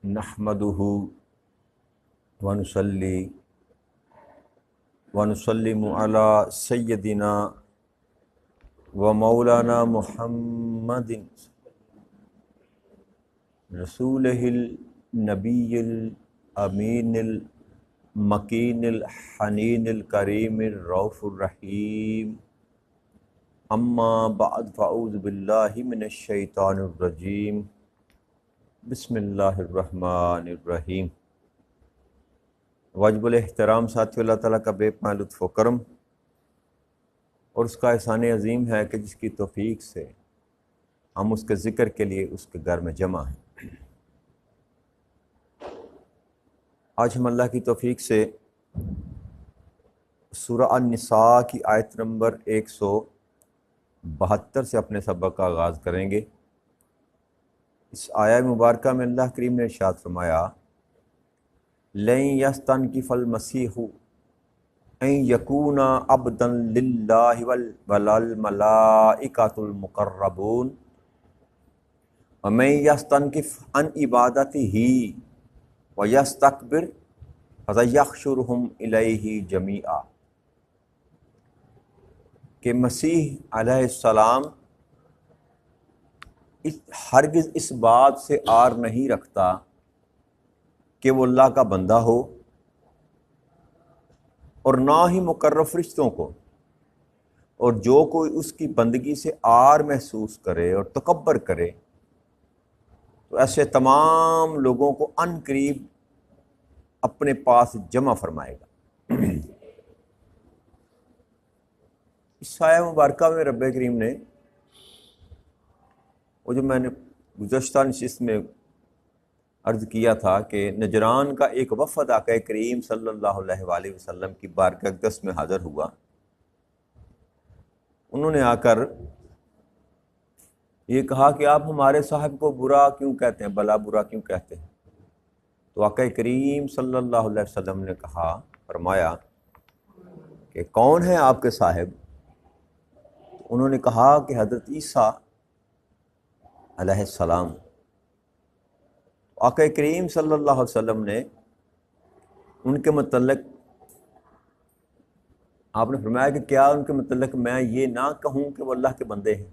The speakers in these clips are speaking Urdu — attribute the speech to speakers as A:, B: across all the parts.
A: نحمدہ ونصلی ونسلم علی سیدنا و مولانا محمد رسولہ النبی الامین المکین الحنین الکریم الرؤوف الرحیم اما بعد فاعوذ باللہ من الشیطان الرجیم بسم اللہ الرحمن الرحیم۔ واجب الاحترام ساتھی اللہ تعالیٰ کا بے پناہ لطف و کرم اور اس کا احسان عظیم ہے کہ جس کی توفیق سے ہم اس کے ذکر کے لیے اس کے گھر میں جمع ہیں۔ آج ہم اللہ کی توفیق سے سورہ النساء کی آیت نمبر 172 سے اپنے سبق کا آغاز کریں گے۔ اس آیہ مبارکہ میں اللہ کریم نے ارشاد فرمایا لن یستنکف المسیح ان یکون عبدا للہ والملائکۃ المقربون ومن یستنکف عن عبادتہ ویستکبر فسیحشرہم الیہ جمیعا، کہ مسیح علیہ السلام ہرگز اس بات سے آر نہیں رکھتا کہ وہ اللہ کا بندہ ہو، اور نہ ہی مقرب فرشتوں کو، اور جو کوئی اس کی بندگی سے آر محسوس کرے اور تکبر کرے تو ایسے تمام لوگوں کو عن قریب اپنے پاس جمع فرمائے گا۔ اس آیہ مبارکہ میں رب کریم نے وہ جو میں نے گزشتہ نشست میں عرض کیا تھا کہ نجران کا ایک وفد آقا کریم صلی اللہ علیہ وآلہ وسلم کی بارگاہ اقدس میں حاضر ہوا۔ انہوں نے آ کر یہ کہا کہ آپ ہمارے صاحب کو برا کیوں کہتے ہیں، بلا برا کیوں کہتے ہیں؟ تو آقا کریم صلی اللہ علیہ وسلم نے کہا، فرمایا کہ کون ہے آپ کے صاحب؟ انہوں نے کہا کہ حضرت عیسیٰ علیہ السلام۔ آقا کریم صلی اللہ علیہ وسلم نے ان کے متعلق آپ نے فرمایا کہ کیا ان کے متعلق میں یہ نہ کہوں کہ وہ اللہ کے بندے ہیں؟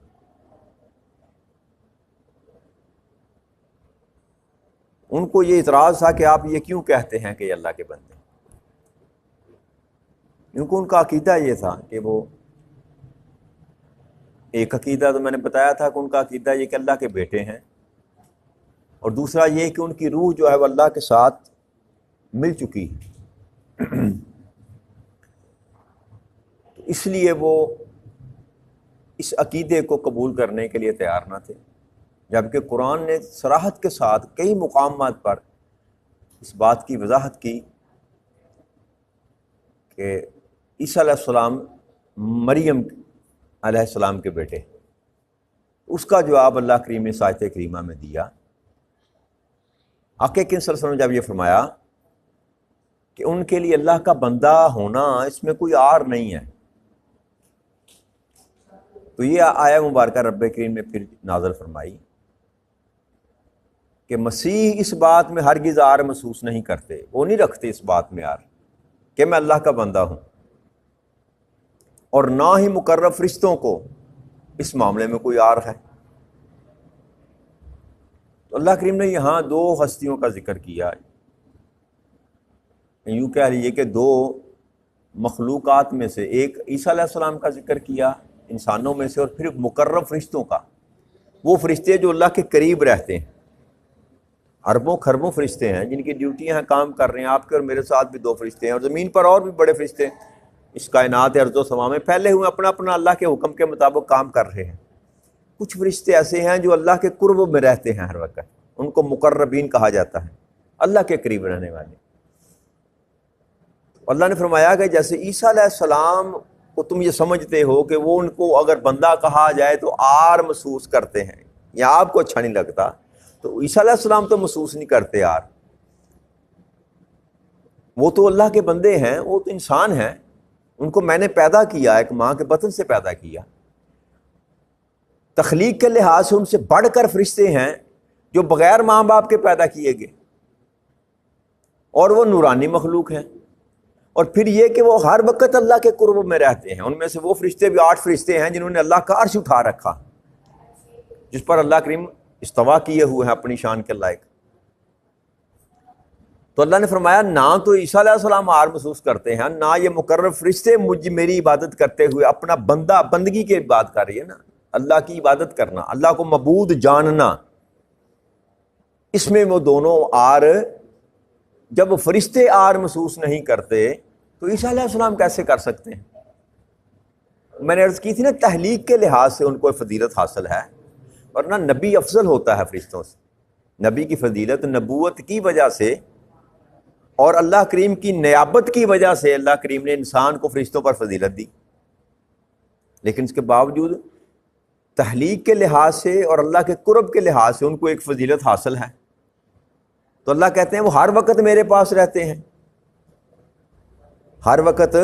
A: ان کو یہ اعتراض تھا کہ آپ یہ کیوں کہتے ہیں کہ یہ اللہ کے بندے ہیں، کیونکہ ان کا عقیدہ یہ تھا کہ وہ ایک عقیدہ تو میں نے بتایا تھا کہ ان کا عقیدہ یہ کہ اللہ کے بیٹے ہیں، اور دوسرا یہ کہ ان کی روح جو ہے وہ اللہ کے ساتھ مل چکی ہے، تو اس لیے وہ اس عقیدے کو قبول کرنے کے لیے تیار نہ تھے، جبکہ قرآن نے صراحت کے ساتھ کئی مقامات پر اس بات کی وضاحت کی کہ عیسیٰ علیہ السلام مریم علیہ السلام کے بیٹے۔ اس کا جواب اللہ کریم نے آیت کریمہ میں دیا۔ آقا کریم صلی اللہ علیہ وسلم نے جب یہ فرمایا کہ ان کے لیے اللہ کا بندہ ہونا اس میں کوئی آر نہیں ہے، تو یہ آیہ مبارکہ رب کریم نے پھر نازل فرمائی کہ مسیح اس بات میں ہرگز آر محسوس نہیں کرتے، وہ نہیں رکھتے اس بات میں آر کہ میں اللہ کا بندہ ہوں، اور نہ ہی مقرب فرشتوں کو اس معاملے میں کوئی آر ہے۔ تو اللہ کریم نے یہاں دو ہستیوں کا ذکر کیا، یوں کہہ لیجیے کہ دو مخلوقات میں سے ایک عیسیٰ علیہ السلام کا ذکر کیا انسانوں میں سے، اور پھر مقرب فرشتوں کا، وہ فرشتے جو اللہ کے قریب رہتے ہیں، اربوں خربوں فرشتے ہیں جن کی ڈیوٹیاں ہیں، کام کر رہے ہیں۔ آپ کے اور میرے ساتھ بھی دو فرشتے ہیں، اور زمین پر اور بھی بڑے فرشتے ہیں اس کائنات ارض و سما میں پھیلے ہوئے، اپنا اپنا اللہ کے حکم کے مطابق کام کر رہے ہیں۔ کچھ فرشتے ایسے ہیں جو اللہ کے قرب میں رہتے ہیں ہر وقت، ان کو مقربین کہا جاتا ہے، اللہ کے قریب رہنے والے۔ اللہ نے فرمایا کہ جیسے عیسیٰ علیہ السلام کو تم یہ سمجھتے ہو کہ وہ ان کو اگر بندہ کہا جائے تو آر محسوس کرتے ہیں یا آپ کو اچھا نہیں لگتا، تو عیسیٰ علیہ السلام تو محسوس نہیں کرتے آر، وہ تو اللہ کے بندے ہیں، وہ تو انسان ہیں، ان کو میں نے پیدا کیا، ایک ماں کے بطن سے پیدا کیا۔ تخلیق کے لحاظ سے ان سے بڑھ کر فرشتے ہیں جو بغیر ماں باپ کے پیدا کیے گئے، اور وہ نورانی مخلوق ہیں، اور پھر یہ کہ وہ ہر وقت اللہ کے قرب میں رہتے ہیں۔ ان میں سے وہ فرشتے بھی 8 فرشتے ہیں جنہوں نے اللہ کا عرش اٹھا رکھا، جس پر اللہ کریم استوا کیے ہوئے ہیں اپنی شان کے لائق۔ تو اللہ نے فرمایا نہ تو عیسیٰ علیہ السلام آر محسوس کرتے ہیں، نہ یہ مقرب فرشتے میری عبادت کرتے ہوئے اپنا بندگی کی بات کر رہی ہے نا، اللہ کی عبادت کرنا، اللہ کو معبود جاننا، اس میں وہ دونوں آر، جب فرشتے آر محسوس نہیں کرتے تو عیسیٰ علیہ السلام کیسے کر سکتے ہیں؟ میں نے عرض کی تھی نا، تحلیق کے لحاظ سے ان کو فضیلت حاصل ہے، ورنہ نبی افضل ہوتا ہے فرشتوں سے۔ نبی کی فضیلت نبوت کی وجہ سے اور اللہ کریم کی نیابت کی وجہ سے اللہ کریم نے انسان کو فرشتوں پر فضیلت دی، لیکن اس کے باوجود تحلیق کے لحاظ سے اور اللہ کے قرب کے لحاظ سے ان کو ایک فضیلت حاصل ہے۔ تو اللہ کہتے ہیں وہ ہر وقت میرے پاس رہتے ہیں، ہر وقت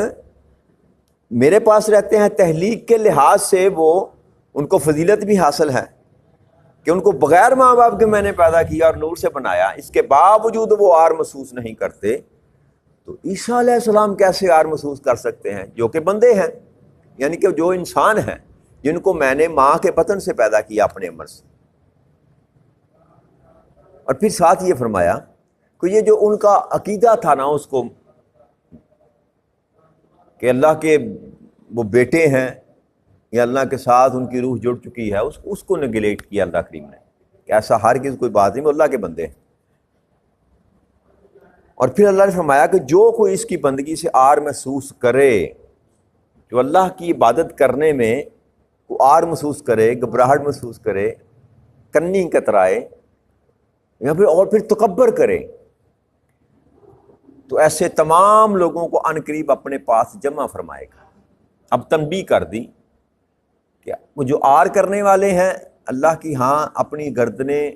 A: میرے پاس رہتے ہیں۔ تحلیق کے لحاظ سے وہ ان کو فضیلت بھی حاصل ہے کہ ان کو بغیر ماں باپ کے میں نے پیدا کیا اور نور سے بنایا، اس کے باوجود وہ آر محسوس نہیں کرتے۔ تو عیسیٰ علیہ السلام کیسے آر محسوس کر سکتے ہیں جو کہ بندے ہیں، یعنی کہ جو انسان ہیں جن کو میں نے ماں کے بطن سے پیدا کیا اپنے عمر سے۔ اور پھر ساتھ یہ فرمایا کہ یہ جو ان کا عقیدہ تھا نا اس کو کہ اللہ کے وہ بیٹے ہیں یا اللہ کے ساتھ ان کی روح جڑ چکی ہے، اس کو نگلیکٹ کیا اللہ کریم نے کہ ایسا ہرگز کوئی بات نہیں، وہ اللہ کے بندے ہیں۔ اور پھر اللہ نے فرمایا کہ جو کوئی اس کی بندگی سے آر محسوس کرے، جو اللہ کی عبادت کرنے میں وہ آر محسوس کرے، گھبراہٹ محسوس کرے، کنی کترائے یا پھر تکبر کرے، تو ایسے تمام لوگوں کو عن قریب اپنے پاس جمع فرمائے گا۔ اب تنبیہ کر دی کہ وہ جو آر کرنے والے ہیں اللہ کی ہاں اپنی گردنیں،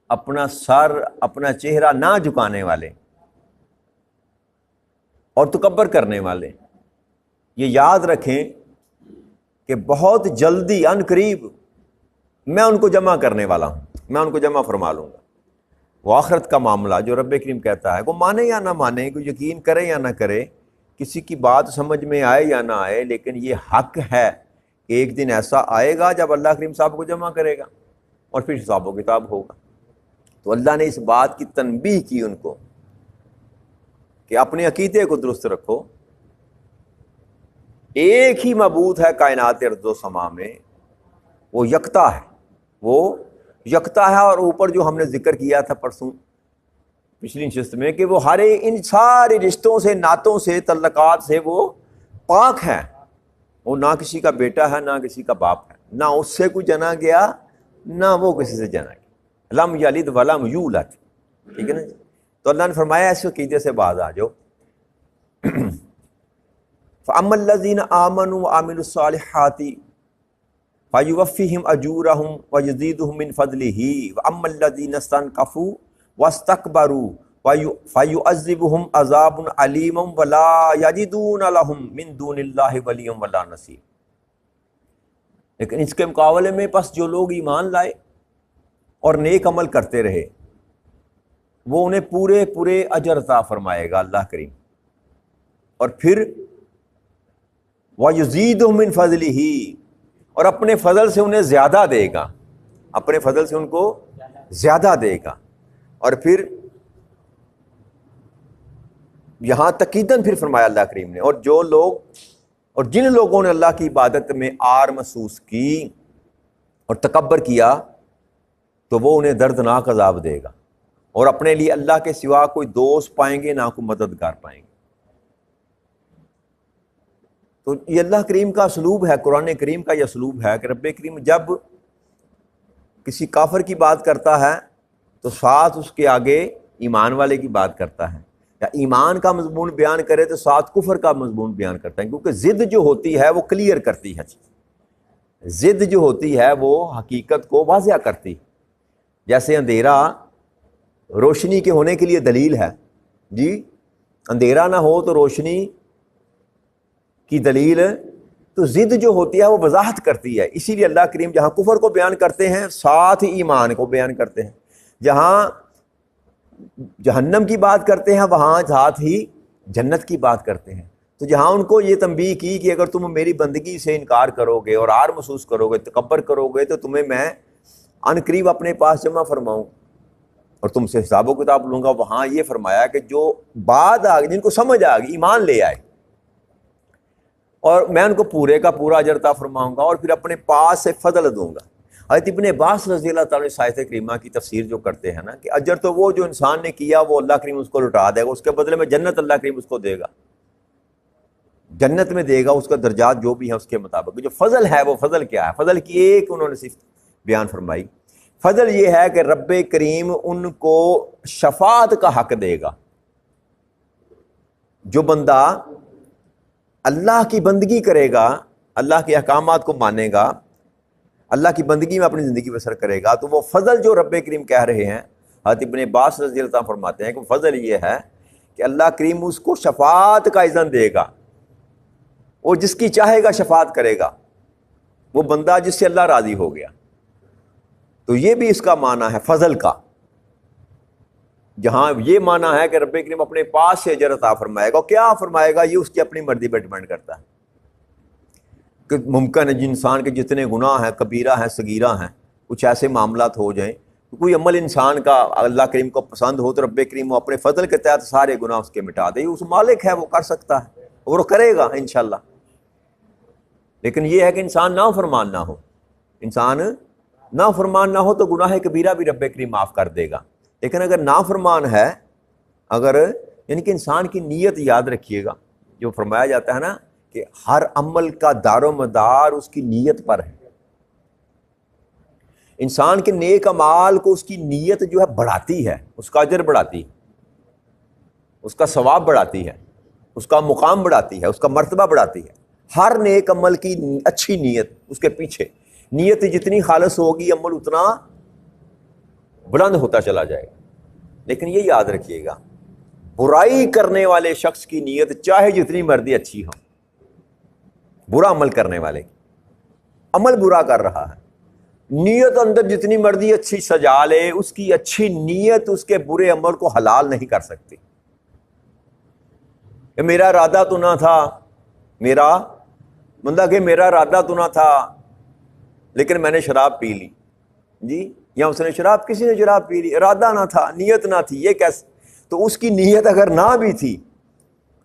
A: اپنا سر، اپنا چہرہ نہ جھکانے والے اور تکبر کرنے والے، یہ یاد رکھیں کہ بہت جلدی عن قریب میں ان کو جمع کرنے والا ہوں، میں ان کو جمع فرما لوں گا۔ وہ آخرت کا معاملہ جو رب کریم کہتا ہے، وہ مانے یا نہ مانے، کوئی یقین کرے یا نہ کرے، کسی کی بات سمجھ میں آئے یا نہ آئے، لیکن یہ حق ہے کہ ایک دن ایسا آئے گا جب اللہ کریم صاحب کو جمع کرے گا اور پھر حساب و کتاب ہوگا۔ تو اللہ نے اس بات کی تنبیہ کی ان کو کہ اپنے عقیدے کو درست رکھو، ایک ہی معبود ہے کائنات ارض و سما میں، وہ یکتا ہے، وہ یکتا ہے۔ اور اوپر جو ہم نے ذکر کیا تھا پرسوں پچھلی نشست میں کہ وہ ہر ان سارے رشتوں سے، نعتوں سے، تعلقات سے وہ پاک ہے، وہ نہ کسی کا بیٹا ہے، نہ کسی کا باپ ہے، نہ اس سے کوئی جنا گیا نہ وہ کسی سے جنا گیا، لم یلد ولم یولد، ٹھیک ہے نا۔ تو اللہ نے فرمایا ایسے عقیدے سے باز آ جاؤ۔ فَأَمَّا الَّذِينَ آمَنُوا وَعَمِلُوا الصَّالِحَاتِ فَيُوَفِّيهِمْ أَجُورَهُمْ وَيَزِيدُهُم مِّن فَضْلِهِ وَأَمَّا الَّذِينَ اسْتَنكَفُوا وَاسْتَكْبَرُوا فَيُعَذِّبُهُمْ عَذَابٌ أَلِيمٌ وَلَا يَجِدُونَ لَهُم مِّن دُونِ اللَّهِ وَلِيًّا وَلَا نَصِيرًا۔ لیکن اس کے مقابلے میں پس جو لوگ ایمان لائے اور نیک عمل کرتے رہے، وہ انہیں پورے اجر عطا فرمائے گا اللہ کریم، اور پھر وَيُزِيدُهُم مِّن فَضْلِهِ، اور اپنے فضل سے انہیں زیادہ دے گا، اپنے فضل سے ان کو زیادہ دے گا۔ اور پھر یہاں تقییداً پھر فرمایا اللہ کریم نے، اور جو لوگ اور جن لوگوں نے اللہ کی عبادت میں آر محسوس کی اور تکبر کیا تو وہ انہیں دردناک عذاب دے گا، اور اپنے لیے اللہ کے سوا کوئی دوست پائیں گے نہ کوئی مددگار پائیں گے۔ تو یہ اللہ کریم کا اسلوب ہے، قرآن کریم کا یہ اسلوب ہے کہ رب کریم جب کسی کافر کی بات کرتا ہے تو ساتھ اس کے آگے ایمان والے کی بات کرتا ہے، یا ایمان کا مضمون بیان کرے تو ساتھ کفر کا مضمون بیان کرتا ہے، کیونکہ ضد جو ہوتی ہے وہ کلیئر کرتی ہے، ضد جو ہوتی ہے وہ حقیقت کو واضح کرتی ہے۔ جیسے اندھیرا روشنی کے ہونے کے لیے دلیل ہے، جی اندھیرا نہ ہو تو روشنی کی دلیل، تو ضد جو ہوتی ہے وہ وضاحت کرتی ہے۔ اسی لیے اللہ کریم جہاں کفر کو بیان کرتے ہیں ساتھ ہی ایمان کو بیان کرتے ہیں، جہاں جہنم کی بات کرتے ہیں وہاں ساتھ ہی جنت کی بات کرتے ہیں. تو جہاں ان کو یہ تنبیہ کی کہ اگر تم میری بندگی سے انکار کرو گے اور عار محسوس کرو گے، تکبر کرو گے، تو تمہیں میں ان قریب اپنے پاس جمع فرماؤں اور تم سے حساب و کتاب لوں گا. وہاں یہ فرمایا کہ جو بعد آ جن کو سمجھ آ گئی، ایمان لے آئے، اور میں ان کو پورے کا پورا اجر عطا فرماؤں گا اور پھر اپنے پاس سے فضل دوں گا. حضرت ابن عباس رضی اللہ تعالیٰ عنہ آیت کریمہ کی تفسیر جو کرتے ہیں نا کہ اجر تو وہ جو انسان نے کیا وہ اللہ کریم اس کو لوٹا دے گا، اس کے بدلے میں جنت اللہ کریم اس کو دے گا، جنت میں دے گا، اس کا درجات جو بھی ہیں اس کے مطابق. جو فضل ہے وہ فضل کیا ہے؟ فضل کی ایک انہوں نے صرف بیان فرمائی. فضل یہ ہے کہ رب کریم ان کو شفاعت کا حق دے گا. جو بندہ اللہ کی بندگی کرے گا، اللہ کے احکامات کو مانے گا، اللہ کی بندگی میں اپنی زندگی بسر کرے گا، تو وہ فضل جو رب کریم کہہ رہے ہیں، حضرت ابن عباس رضی اللہ عنہ فرماتے ہیں کہ فضل یہ ہے کہ اللہ کریم اس کو شفاعت کا اذن دے گا، وہ جس کی چاہے گا شفاعت کرے گا، وہ بندہ جس سے اللہ راضی ہو گیا. تو یہ بھی اس کا معنی ہے فضل کا. جہاں یہ معنی ہے کہ رب کریم اپنے پاس سے اجر عطا فرمائے گا، کیا فرمائے گا یہ اس کی اپنی مرضی پہ ڈیپینڈ کرتا ہے. کہ ممکن ہے انسان کے جتنے گناہ ہیں، کبیرہ ہیں، صغیرہ ہیں، کچھ ایسے معاملات ہو جائیں، کوئی عمل انسان کا اللہ کریم کو پسند ہو تو رب کریم وہ اپنے فضل کے تحت سارے گناہ اس کے مٹا دے. اس مالک ہے، وہ کر سکتا ہے اور وہ کرے گا انشاءاللہ. لیکن یہ ہے کہ انسان نافرمان نہ ہو. انسان نافرمان نہ ہو تو گناہ کبیرہ بھی رب کریم معاف کر دے گا. لیکن اگر نافرمان ہے، اگر یعنی کہ انسان کی نیت یاد رکھیے گا، جو فرمایا جاتا ہے نا کہ ہر عمل کا دار و مدار اس کی نیت پر ہے. انسان کے نیک اعمال کو اس کی نیت جو ہے بڑھاتی ہے، اس کا اجر بڑھاتی ہے، اس کا ثواب بڑھاتی ہے، اس کا مقام بڑھاتی ہے، اس کا مرتبہ بڑھاتی ہے. ہر نیک عمل کی اچھی نیت، اس کے پیچھے نیت جتنی خالص ہوگی عمل اتنا بلند ہوتا چلا جائے گا. لیکن یہ یاد رکھیے گا، برائی کرنے والے شخص کی نیت چاہے جتنی مرضی اچھی ہو، برا عمل کرنے والے عمل برا کر رہا ہے، نیت اندر جتنی مرضی اچھی سجا لے، اس کی اچھی نیت اس کے برے عمل کو حلال نہیں کر سکتی. کہ میرا ارادہ تو نہ تھا، میرا ارادہ تو نہ تھا لیکن میں نے شراب پی لی جی، یا اس نے شراب، کسی نے شراب پی لی، ارادہ نہ تھا، نیت نہ تھی، یہ کیسے؟ تو اس کی نیت اگر نہ بھی تھی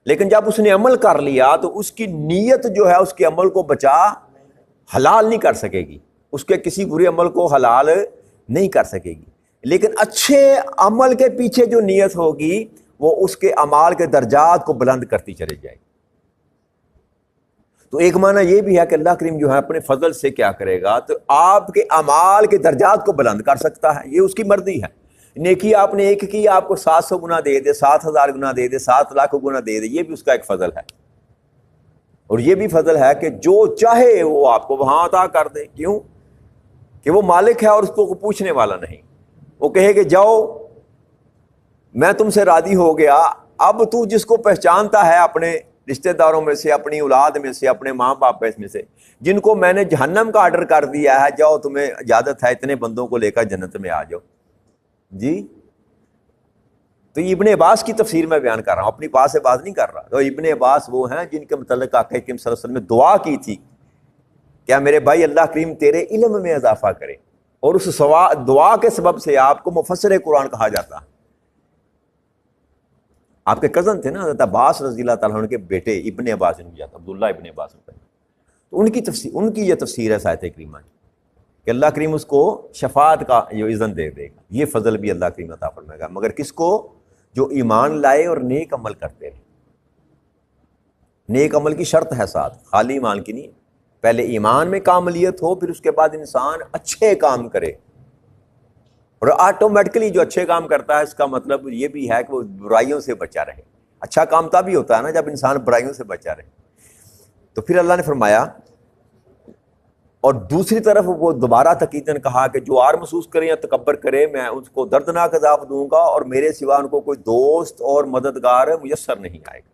A: لیکن جب اس نے عمل کر لیا تو اس کی نیت جو ہے اس کے عمل کو بچا حلال نہیں کر سکے گی، اس کے کسی برے عمل کو حلال نہیں کر سکے گی. لیکن اچھے عمل کے پیچھے جو نیت ہوگی وہ اس کے اعمال کے درجات کو بلند کرتی چلی جائے گی. تو ایک معنی یہ بھی ہے کہ اللہ کریم جو ہے اپنے فضل سے کیا کرے گا، تو آپ کے اعمال کے درجات کو بلند کر سکتا ہے، یہ اس کی مرضی ہے. نیکی آپ نے ایک کی، آپ کو 700 گنا دے دے، 7,000 گنا دے دے، 7 لاکھ گنا دے دے، یہ بھی اس کا ایک فضل ہے. اور یہ بھی فضل ہے کہ جو چاہے وہ آپ کو وہاں عطا کر دے. کیوں؟ کہ وہ مالک ہے اور اس کو پوچھنے والا نہیں. وہ کہے کہ جاؤ میں تم سے راضی ہو گیا، اب تو جس کو پہچانتا ہے اپنے رشتہ داروں میں سے، اپنی اولاد میں سے، اپنے ماں باپ میں سے، جن کو میں نے جہنم کا آرڈر کر دیا ہے، جاؤ تمہیں اجازت ہے اتنے بندوں کو لے کر جنت میں آ جاؤ جی. تو یہ ابن عباس کی تفسیر میں بیان کر رہا ہوں، اپنی بات سے بات نہیں کر رہا. تو ابن عباس وہ ہیں جن کے متعلق آقا کریم صلی اللہ علیہ وسلم نے دعا کی تھی، کیا میرے بھائی اللہ کریم تیرے علم میں اضافہ کرے، اور اس دعا کے سبب سے آپ کو مفسر قرآن کہا جاتا. آپ کے کزن تھے نا حضرت عباس رضی اللہ تعالیٰ عنہ کے بیٹے ابن عباس، عبداللہ ابن عباس، تو ان کی یہ تفسیر ہے آیت کریمہ کی کہ اللہ کریم اس کو شفاعت کا جو اذن دے دے گا. یہ فضل بھی اللہ کریم عطا فرمائے گا، مگر کس کو؟ جو ایمان لائے اور نیک عمل کرتے رہے. نیک عمل کی شرط ہے ساتھ، خالی ایمان کی نہیں. پہلے ایمان میں کاملیت ہو، پھر اس کے بعد انسان اچھے کام کرے. اور آٹومیٹکلی جو اچھے کام کرتا ہے اس کا مطلب یہ بھی ہے کہ وہ برائیوں سے بچا رہے. اچھا کام تب ہی ہوتا ہے نا جب انسان برائیوں سے بچا رہے. تو پھر اللہ نے فرمایا، اور دوسری طرف وہ دوبارہ تاکیداً کہا کہ جو عار محسوس کرے یا تکبر کرے میں اس کو دردناک عذاب دوں گا، اور میرے سوا ان کو کوئی دوست اور مددگار میسر نہیں آئے گا.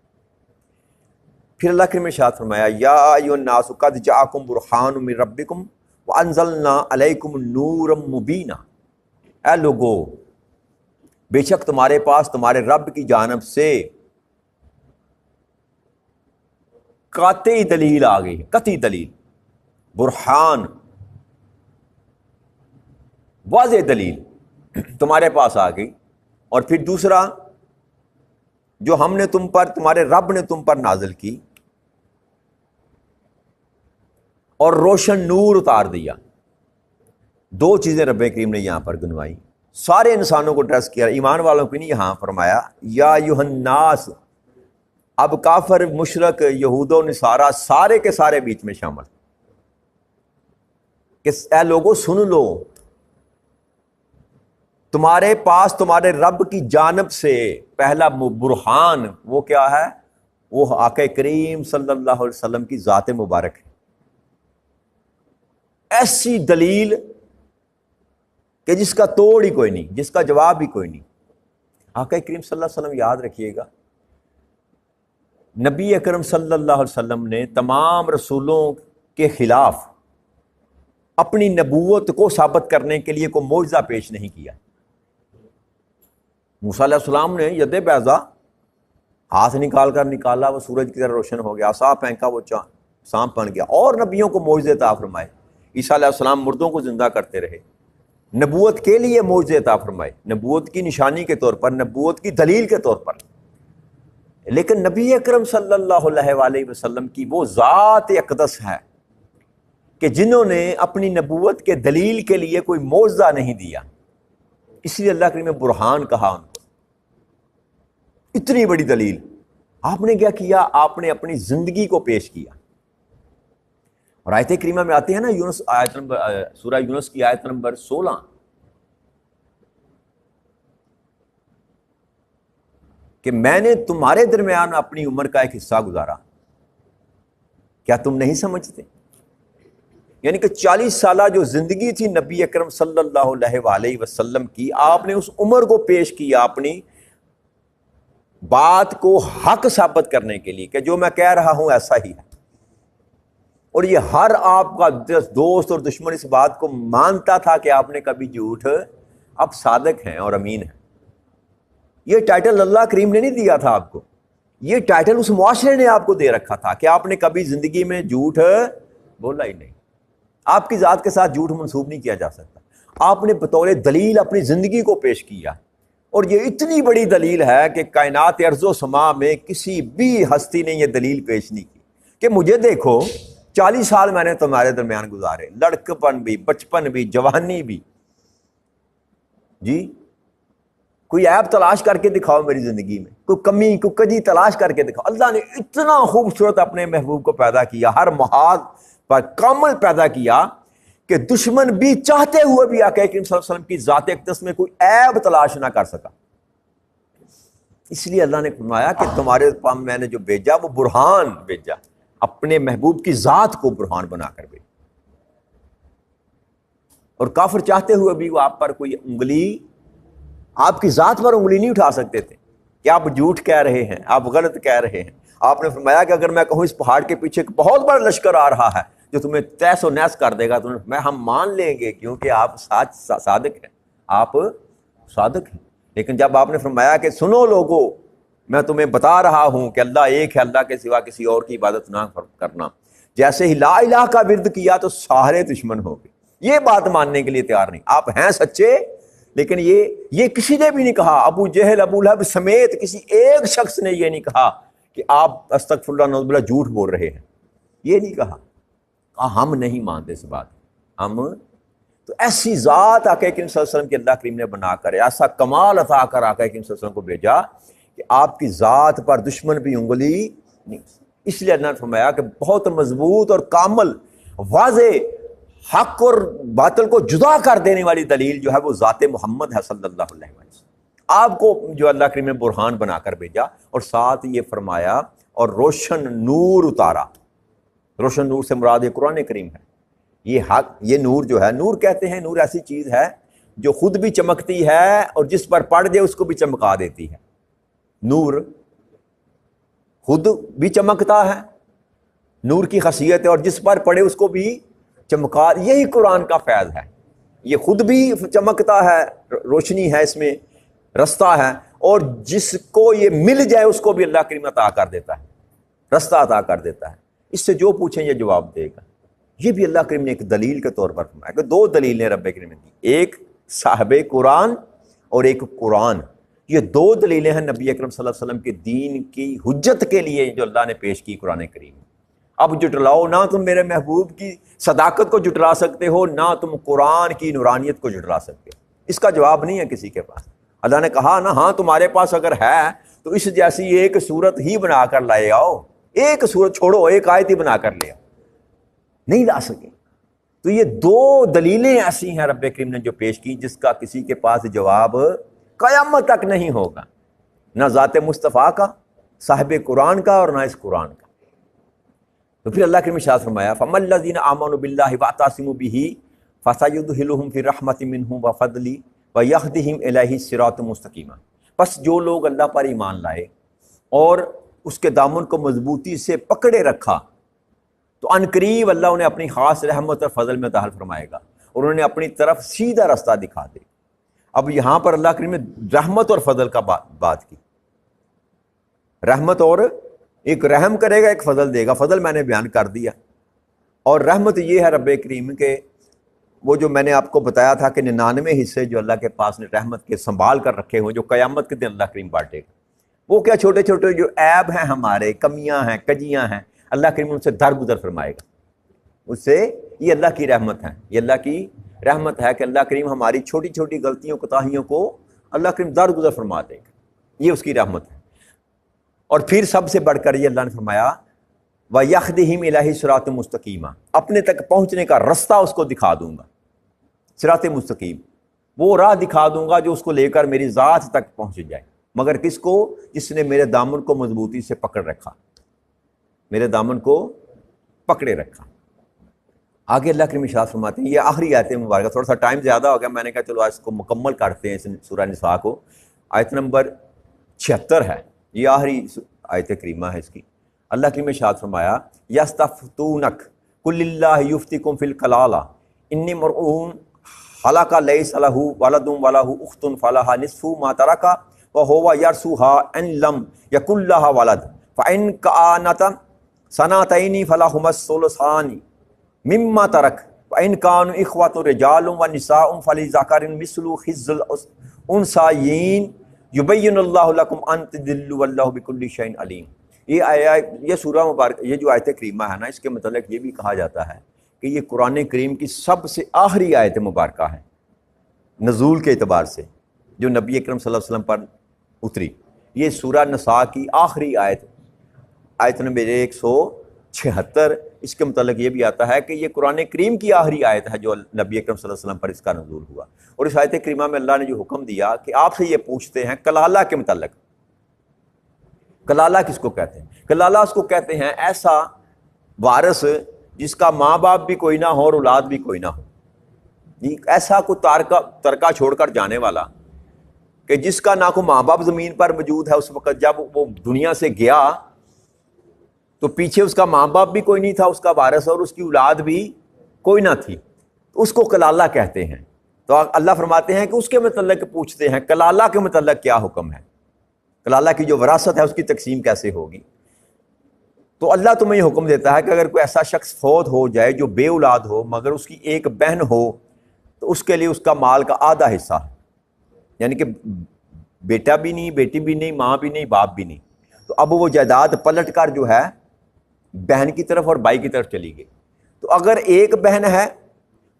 A: پھر اللہ کریم نے ارشاد فرمایا، یا ایھا الناس قد جاءکم برہان من ربکم وانزلنا علیکم نورا مبینا. اے لوگو، بے شک تمہارے پاس تمہارے رب کی جانب سے قاطعی دلیل آ گئی ہے، قطعی دلیل، برہان، واضح دلیل تمہارے پاس آ گئی۔ اور پھر دوسرا جو ہم نے تم پر، تمہارے رب نے تم پر نازل کی، اور روشن نور اتار دیا۔ دو چیزیں رب کریم نے یہاں پر گنوائی، سارے انسانوں کو ڈریس کیا، ایمان والوں کو نہیں یہاں فرمایا یا ایھا الناس۔ اب کافر، مشرک، یہود و نصارہ سارے کے سارے بیچ میں شامل کہ اے لوگوں سن لو، تمہارے پاس تمہارے رب کی جانب سے پہلا برہان وہ کیا ہے؟ وہ آقا کریم صلی اللہ علیہ وسلم کی ذات مبارک ہے۔ ایسی دلیل کہ جس کا توڑ ہی کوئی نہیں، جس کا جواب ہی کوئی نہیں۔ آقا کریم صلی اللہ علیہ وسلم، یاد رکھیے گا، نبی اکرم صلی اللہ علیہ وسلم نے تمام رسولوں کے خلاف اپنی نبوت کو ثابت کرنے کے لیے کوئی معجزہ پیش نہیں کیا۔ موسیٰ علیہ السلام نے ید بیضا، ہاتھ نکالا وہ سورج کی طرح روشن ہو گیا، عصا پھینکا وہ سانپ بن گیا، اور نبیوں کو معجزے عطا فرمائے۔ عیسیٰ علیہ السلام مردوں کو زندہ کرتے رہے، نبوت کے لیے معجزے عطا فرمائے، نبوت کی نشانی کے طور پر، نبوت کی دلیل کے طور پر۔ لیکن نبی اکرم صلی اللہ علیہ وسلم کی وہ ذات اقدس ہے کہ جنہوں نے اپنی نبوت کے دلیل کے لیے کوئی معجزہ نہیں دیا، اس لیے اللہ کریم نے برہان کہا ان کو۔ اتنی بڑی دلیل آپ نے کیا کیا؟ آپ نے اپنی زندگی کو پیش کیا۔ اور آیت کریمہ میں آتے ہیں نا، یونس آیت نمبر، سورہ یونس کی آیت نمبر 16، کہ میں نے تمہارے درمیان اپنی عمر کا ایک حصہ گزارا، کیا تم نہیں سمجھتے؟ یعنی کہ 40 سالہ جو زندگی تھی نبی اکرم صلی اللہ علیہ وسلم کی، آپ نے اس عمر کو پیش کیا اپنی بات کو حق ثابت کرنے کے لیے کہ جو میں کہہ رہا ہوں ایسا ہی ہے۔ اور یہ ہر آپ کا دوست اور دشمن اس بات کو مانتا تھا کہ آپ نے کبھی جھوٹ، اب صادق ہیں اور امین ہیں۔ یہ ٹائٹل اللہ کریم نے نہیں دیا تھا آپ کو، یہ ٹائٹل اس معاشرے نے آپ کو دے رکھا تھا کہ آپ نے کبھی زندگی میں جھوٹ بولا ہی نہیں۔ آپ کی ذات کے ساتھ جھوٹ منسوب نہیں کیا جا سکتا۔ آپ نے بطور دلیل اپنی زندگی کو پیش کیا، اور یہ اتنی بڑی دلیل ہے کہ کائنات ارض و سما میں کسی بھی ہستی نے یہ دلیل پیش نہیں کی کہ مجھے دیکھو 40 سال میں نے تمہارے درمیان گزارے، لڑکپن بھی، بچپن بھی، جوانی بھی، جی کوئی عیب تلاش کر کے دکھاؤ میری زندگی میں، کوئی کمی، کوئی کجی تلاش کر کے دکھاؤ۔ اللہ نے اتنا خوبصورت اپنے محبوب کو پیدا کیا، ہر محاذ پر کامل پیدا کیا کہ دشمن بھی چاہتے ہوئے بھی آقا کریم صلی اللہ علیہ وسلم کی ذات اقدس میں کوئی عیب تلاش نہ کر سکا۔ اس لیے اللہ نے فرمایا کہ تمہارے پاس میں نے جو بھیجا وہ برہان بھیجا، اپنے محبوب کی ذات کو برہان بنا کر بھیجا۔ اور کافر چاہتے ہوئے بھی وہ آپ پر کوئی انگلی، آپ کی ذات پر انگلی نہیں اٹھا سکتے تھے کہ آپ جھوٹ کہہ رہے ہیں، آپ غلط کہہ رہے ہیں۔ آپ نے فرمایا کہ اگر میں کہوں اس پہاڑ کے پیچھے ایک بہت بڑا لشکر آ رہا ہے جو تمہیں تیس و نیس کر دے گا، تو میں ہم مان لیں گے کیونکہ آپ صادق ہیں، آپ صادق ہیں۔ لیکن جب آپ نے فرمایا کہ سنو لوگو، میں تمہیں بتا رہا ہوں کہ اللہ ایک ہے، اللہ کے سوا کسی اور کی عبادت نہ کرنا، جیسے ہی لا الہ کا ورد کیا تو سارے دشمن ہو گئے، یہ بات ماننے کے لیے تیار نہیں۔ آپ ہیں سچے، لیکن یہ کسی نے بھی نہیں کہا، ابو جہل، ابو لہب سمیت کسی ایک شخص نے یہ نہیں کہا کہ آپ استغفر اللہ نعوذ باللہ جھوٹ بول رہے ہیں، یہ نہیں کہا۔ ہم نہیں مانتے اس بات، ہم تو ایسی ذات آقا کریم صلی اللہ علیہ وسلم کی اللہ کریم نے بنا کر، ایسا کمال عطا کر آقا کریم صلی اللہ علیہ وسلم کو بھیجا کہ آپ کی ذات پر دشمن بھی انگلی نہیں۔ اس لیے اللہ نے فرمایا کہ بہت مضبوط اور کامل، واضح، حق اور باطل کو جدا کر دینے والی دلیل جو ہے وہ ذات محمد ہے صلی اللہ علیہ وسلم۔ آپ کو جو اللہ کریم نے برہان بنا کر بھیجا، اور ساتھ یہ فرمایا اور روشن نور اتارا۔ روشن نور سے مراد قرآن کریم ہے۔ یہ حق، یہ نور جو ہے، نور کہتے ہیں، نور ایسی چیز ہے جو خود بھی چمکتی ہے اور جس پر پڑ جائے اس کو بھی چمکا دیتی ہے۔ نور خود بھی چمکتا ہے، نور کی خاصیت ہے، اور جس پر پڑے اس کو بھی چمکا، یہی قرآن کا فیض ہے۔ یہ خود بھی چمکتا ہے، روشنی ہے اس میں، رستہ ہے، اور جس کو یہ مل جائے اس کو بھی اللہ کریم عطا کر دیتا ہے، رستہ عطا کر دیتا ہے، اس سے جو پوچھیں یہ جواب دے گا۔ یہ بھی اللہ کریم نے ایک دلیل کے طور پر فرمایا کہ دو دلیلیں رب کریم نے دی، ایک صاحب قرآن اور ایک قرآن۔ یہ دو دلیلیں ہیں نبی اکرم صلی اللہ علیہ وسلم کے دین کی حجت کے لیے جو اللہ نے پیش کی قرآن کریم۔ اب جٹلاؤ، نہ تم میرے محبوب کی صداقت کو جٹلا سکتے ہو، نہ تم قرآن کی نورانیت کو جٹلا سکتے ہو، اس کا جواب نہیں ہے کسی کے پاس۔ اللہ نے کہا نا ہاں تمہارے پاس اگر ہے تو اس جیسی ایک صورت ہی بنا کر لائے آؤ، ایک صورت چھوڑو، ایک آیت ہی بنا کر لے آؤ، نہیں لا سکے۔ تو یہ دو دلیلیں ایسی ہیں رب کریم نے جو پیش کی جس کا کسی کے پاس جواب قیامت تک نہیں ہوگا، نہ ذات مصطفیٰ کا، صاحب قرآن کا، اور نہ اس قرآن کا۔ تو پھر اللہ کریم نے ارشاد فرمایا فَمَا الَّذِينَ آمَنُوا بِاللَّهِ وَاعْتَصَمُوا بِهِ فَسَيُدْخِلُهُمْ فِي رَحْمَةٍ مِّنْهُ وَفَضْلٍ وَيَهْدِهِمْ إِلَيْهِ صِرَاطًا مُّسْتَقِيمًا۔ بس جو لوگ اللہ پر ایمان لائے اور اس کے دامن کو مضبوطی سے پکڑے رکھا تو عنقریب اللہ انہیں اپنی خاص رحمت اور فضل میں داخل فرمائے گا، اور انہیں اپنی طرف سیدھا رستہ دکھا دے۔ اب یہاں پر اللہ کریم نے رحمت اور فضل کا بات کی، رحمت، اور ایک رحم کرے گا ایک فضل دے گا۔ فضل میں نے بیان کر دیا، اور رحمت یہ ہے رب کریم کے وہ جو میں نے آپ کو بتایا تھا کہ 99 حصے جو اللہ کے پاس نے رحمت کے سنبھال کر رکھے ہوئے جو قیامت کے دن اللہ کریم بانٹے گا، وہ کیا چھوٹے چھوٹے جو عیب ہیں ہمارے، کمیاں ہیں، کجیاں ہیں، اللہ کریم ان سے درگزر فرمائے گا اس سے۔ یہ اللہ کی رحمت ہے، یہ اللہ کی رحمت ہے کہ اللہ کریم ہماری چھوٹی چھوٹی غلطیوں کوتاہیوں کو اللہ کریم درگزر فرما دے گا، یہ اس کی رحمت ہے۔ اور پھر سب سے بڑھ کر یہ اللہ نے فرمایا وَيَخْدِهِمْ إِلَيْهِ صِرَاطٌ مُّسْتَقِيمًا، اپنے تک پہنچنے کا رستہ اس کو دکھا دوں گا، صراط مستقیم، وہ راہ دکھا دوں گا جو اس کو لے کر میری ذات تک پہنچ جائے، مگر کس کو؟ جس نے میرے دامن کو مضبوطی سے پکڑ رکھا، میرے دامن کو پکڑے رکھا۔ آگے اللہ کریم ارشاد فرماتے ہیں، یہ آخری آیت مبارکہ، تھوڑا سا ٹائم زیادہ ہو گیا، میں نے کہا چلو آج اس کو مکمل کرتے ہیں، اس سورہ نساء کو۔ آیت نمبر 76 ہے، یہ آخری آیت کریمہ ہے اس کی۔ اللہ کریم ارشاد فرمایا یستفتونک قل اللہ یفتیکم فی الکلالہ انی امرؤ ہلک لیس لہ ولد ولہ اخت فلہا نصف ما ترک وہو یرثها ان لم یکن لہ ولد فإن کانت سنتین فلہما الثلثان مما ترک وإن كانوا اخوة رجال ونساء فللذکر مثل حظ الانثیین یبین اللہ لکم ان تضلوا واللہ بکل شیء علیم۔ یہ سورہ مبارک، یہ جو آیت کریمہ ہے نا، اس کے متعلق یہ بھی کہا جاتا ہے کہ یہ قرآن کریم کی سب سے آخری آیت مبارکہ ہے نزول کے اعتبار سے، جو نبی اکرم صلی اللہ علیہ وسلم پر اتری۔ یہ سورہ نساء کی آخری آیت، آیت نمبر 176۔ اس کے متعلق یہ بھی آتا ہے کہ یہ قرآن کریم کی آخری آیت ہے جو نبی اکرم صلی اللہ علیہ وسلم پر اس کا نزول ہوا۔ اور اس آیت کریمہ میں اللہ نے جو حکم دیا کہ آپ سے یہ پوچھتے ہیں کلالہ کے متعلق۔ کلالہ کس کو کہتے ہیں؟ کلالہ اس کو کہتے ہیں ایسا وارث جس کا ماں باپ بھی کوئی نہ ہو اور اولاد بھی کوئی نہ ہو، ایسا کوئی ترکہ چھوڑ کر جانے والا کہ جس کا نہ کوئی ماں باپ زمین پر موجود ہے اس وقت جب وہ دنیا سے گیا، تو پیچھے اس کا ماں باپ بھی کوئی نہیں تھا اس کا وارث، اور اس کی اولاد بھی کوئی نہ تھی، تو اس کو کلالہ کہتے ہیں۔ تو اللہ فرماتے ہیں کہ اس کے متعلق پوچھتے ہیں کلالہ کے متعلق کیا حکم ہے، کلالہ کی جو وراثت ہے اس کی تقسیم کیسے ہوگی۔ تو اللہ تمہیں یہ حکم دیتا ہے کہ اگر کوئی ایسا شخص فوت ہو جائے جو بے اولاد ہو مگر اس کی ایک بہن ہو، تو اس کے لیے اس کا مال کا آدھا حصہ ہے، یعنی کہ بیٹا بھی نہیں، بیٹی بھی نہیں، ماں بھی نہیں، باپ بھی نہیں، تو اب وہ جائیداد پلٹ کر جو ہے بہن کی طرف اور بھائی کی طرف چلی گئی۔ تو اگر ایک بہن ہے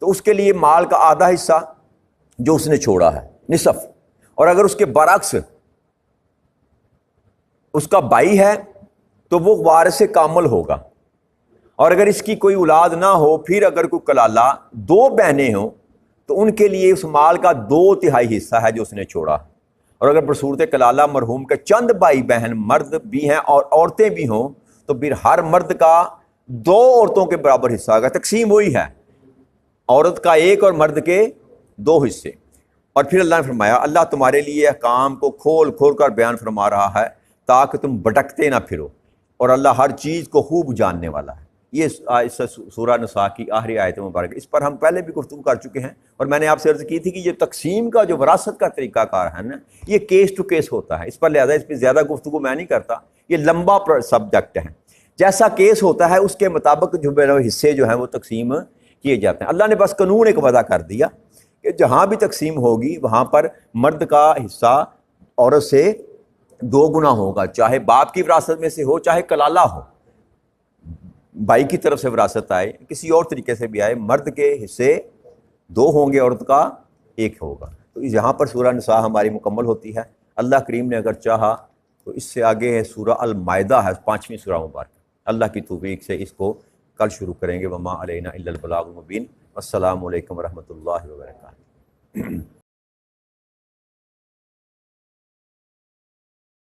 A: تو اس کے لیے مال کا آدھا حصہ جو اس نے چھوڑا ہے، نصف، اور اگر اس کے برعکس اس کا بھائی ہے تو وہ وارث کامل ہوگا، اور اگر اس کی کوئی اولاد نہ ہو، پھر اگر کوئی کلالہ دو بہنیں ہوں تو ان کے لیے اس مال کا 2/3 حصہ ہے جو اس نے چھوڑا، اور اگر بصورت کلالہ مرحوم کے چند بھائی بہن مرد بھی ہیں اور عورتیں بھی ہوں تو پھر ہر مرد کا 2 عورتوں کے برابر حصہ ہوگا۔ تقسیم وہی ہے، عورت کا 1 اور مرد کے 2 حصے۔ اور پھر اللہ نے فرمایا اللہ تمہارے لیے احکام کو کھول کھول کر بیان فرما رہا ہے تاکہ تم بھٹکتے نہ پھرو، اور اللہ ہر چیز کو خوب جاننے والا ہے۔ یہ سورہ نساء کی آخری آیت مبارک، اس پر ہم پہلے بھی گفتگو کر چکے ہیں، اور میں نے آپ سے عرض کی تھی کہ یہ تقسیم کا جو وراثت کا طریقہ کار ہے نا، یہ کیس ٹو کیس ہوتا ہے، اس پر لہذا اس پہ زیادہ گفتگو میں نہیں کرتا، یہ لمبا سبجیکٹ ہے، جیسا کیس ہوتا ہے اس کے مطابق جو حصے جو ہیں وہ تقسیم کیے جاتے ہیں۔ اللہ نے بس قانون ایک وضع کر دیا کہ جہاں بھی تقسیم ہوگی وہاں پر مرد کا حصہ عورت سے 2 گنا ہوگا، چاہے باپ کی وراثت میں سے ہو چاہے کلالہ ہو، بھائی کی طرف سے وراثت آئے کسی اور طریقے سے بھی آئے، مرد کے حصے 2 ہوں گے، عورت کا 1 ہوگا۔ تو یہاں پر سورہ نساء ہماری مکمل ہوتی ہے۔ اللہ کریم نے اگر چاہا تو اس سے آگے ہے سورہ المائدہ ہے، 5ویں سورہ مبارک، اللہ کی توفیق سے اس کو کل شروع کریں گے۔ وما علینا الا البلاغ المبین۔ السلام علیکم ورحمۃ اللہ وبرکاتہ۔